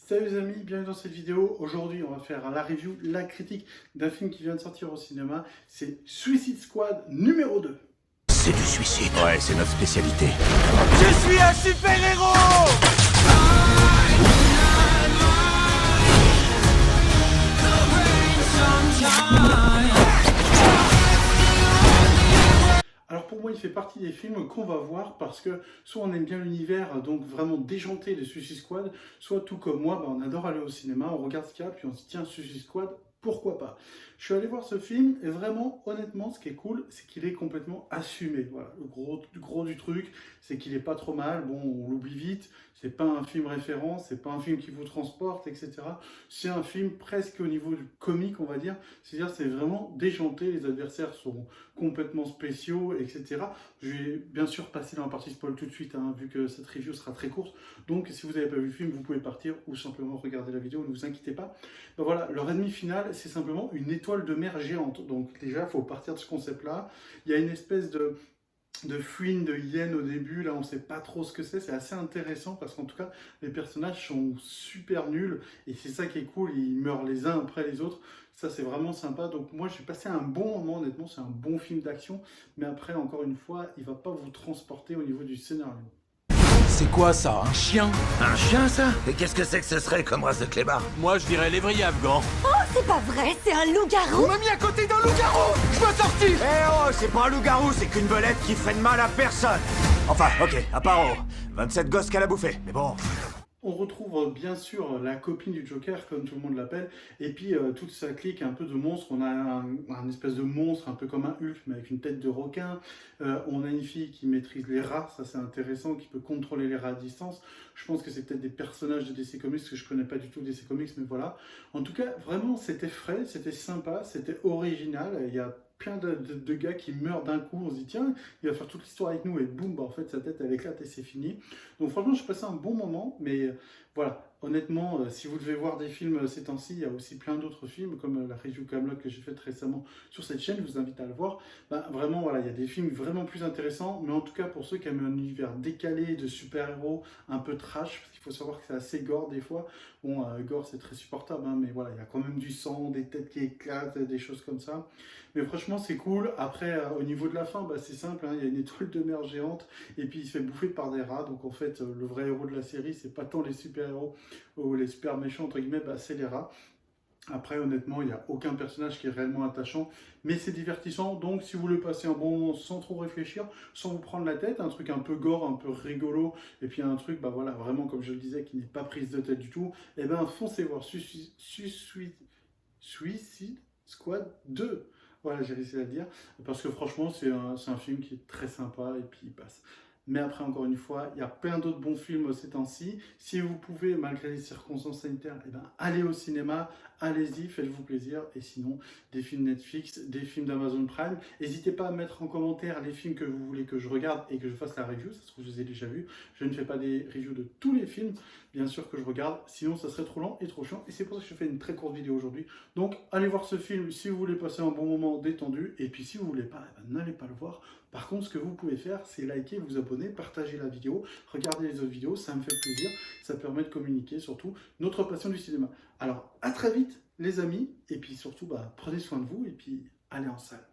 Salut les amis, bienvenue dans cette vidéo. Aujourd'hui, on va faire la review, la critique d'un film qui vient de sortir au cinéma. C'est Suicide Squad numéro 2. C'est du suicide. Ouais, c'est notre spécialité. Je suis un super-héros! Alors pour moi, il fait partie des films qu'on va voir parce que soit on aime bien l'univers, donc vraiment déjanté de Suicide Squad, soit tout comme moi, on adore aller au cinéma, on regarde ce qu'il y a, puis on se dit tiens, Suicide Squad, pourquoi pas? Je suis allé voir ce film et vraiment, honnêtement, ce qui est cool, c'est qu'il est complètement assumé. Voilà, le gros du truc, c'est qu'il est pas trop mal. Bon, on l'oublie vite. C'est pas un film référence, c'est pas un film qui vous transporte, etc. C'est un film presque au niveau du comique, on va dire. C'est-à-dire, c'est vraiment déjanté. Les adversaires sont complètement spéciaux, etc. Je vais bien sûr passer dans la partie spoil tout de suite, hein, vu que cette review sera très courte. Donc, si vous n'avez pas vu le film, vous pouvez partir ou simplement regarder la vidéo. Ne vous inquiétez pas. Ben voilà, leur ennemi final, c'est simplement une étoile de mer géante. Donc déjà, il faut partir de ce concept-là. Il y a une espèce de fouine de hyène au début, là on ne sait pas trop ce que c'est assez intéressant parce qu'en tout cas les personnages sont super nuls et c'est ça qui est cool, ils meurent les uns après les autres, ça c'est vraiment sympa, donc moi j'ai passé un bon moment honnêtement, c'est un bon film d'action, mais après encore une fois, il ne va pas vous transporter au niveau du scénario. C'est quoi ça, un chien? Un chien, ça? Et qu'est-ce que c'est que ce serait comme race de clébard? Moi je dirais lévrier afghan. Oh, c'est pas vrai, c'est un loup-garou! On m'a mis à côté d'un loup-garou! Je veux sortir! Eh oh, c'est pas un loup-garou, c'est qu'une belette qui ferait de mal à personne. Enfin, ok, à part aux 27 gosses qu'elle a bouffé, mais bon... On retrouve bien sûr la copine du Joker, comme tout le monde l'appelle, et puis toute sa clique un peu de monstres. On a un espèce de monstre, un peu comme un Hulk, mais avec une tête de requin. On a une fille qui maîtrise les rats, ça c'est intéressant, qui peut contrôler les rats à distance. Je pense que c'est peut-être des personnages de DC Comics, que je connais pas du tout DC Comics, mais voilà. En tout cas, vraiment, c'était frais, c'était sympa, c'était original. Il y a plein de gars qui meurent d'un coup, on se dit tiens, il va faire toute l'histoire avec nous et boum, en fait sa tête elle éclate et c'est fini. Donc franchement je passé un bon moment, mais voilà, honnêtement, si vous devez voir des films ces temps-ci, il y a aussi plein d'autres films comme la review Camelot que j'ai faite récemment sur cette chaîne, je vous invite à le voir. Vraiment voilà, il y a des films vraiment plus intéressants, mais en tout cas pour ceux qui aiment un univers décalé de super-héros, un peu trash, parce qu'il faut savoir que c'est assez gore des fois. Bon, gore c'est très supportable, hein, mais voilà, il y a quand même du sang, des têtes qui éclatent, des choses comme ça. Mais franchement, c'est cool. Après, au niveau de la fin, c'est simple, hein, il y a une étoile de mer géante et puis il se fait bouffer par des rats. Donc en fait, le vrai héros de la série, c'est pas tant les super-héros ou les super méchants, entre guillemets, c'est les rats. Après, honnêtement, il n'y a aucun personnage qui est réellement attachant, mais c'est divertissant. Donc, si vous voulez passer un bon moment sans trop réfléchir, sans vous prendre la tête, un truc un peu gore, un peu rigolo, et puis un truc, voilà, vraiment, comme je le disais, qui n'est pas prise de tête du tout, et foncez voir Suicide Squad 2. Voilà, j'ai réussi à le dire, parce que franchement, c'est un film qui est très sympa, et puis il passe. Mais après, encore une fois, il y a plein d'autres bons films ces temps-ci. Si vous pouvez, malgré les circonstances sanitaires, allez au cinéma, allez-y, faites-vous plaisir. Et sinon, des films Netflix, des films d'Amazon Prime. N'hésitez pas à mettre en commentaire les films que vous voulez que je regarde et que je fasse la review. Ça se trouve, je les ai déjà vus. Je ne fais pas des reviews de tous les films, bien sûr, que je regarde. Sinon, ça serait trop lent et trop chiant. Et c'est pour ça que je fais une très courte vidéo aujourd'hui. Donc, allez voir ce film si vous voulez passer un bon moment détendu. Et puis, si vous voulez pas, n'allez pas le voir. Par contre, ce que vous pouvez faire, c'est liker, vous abonner, partager la vidéo, regarder les autres vidéos, ça me fait plaisir, ça permet de communiquer surtout notre passion du cinéma. Alors, à très vite les amis, et puis surtout, prenez soin de vous, et puis allez en salle.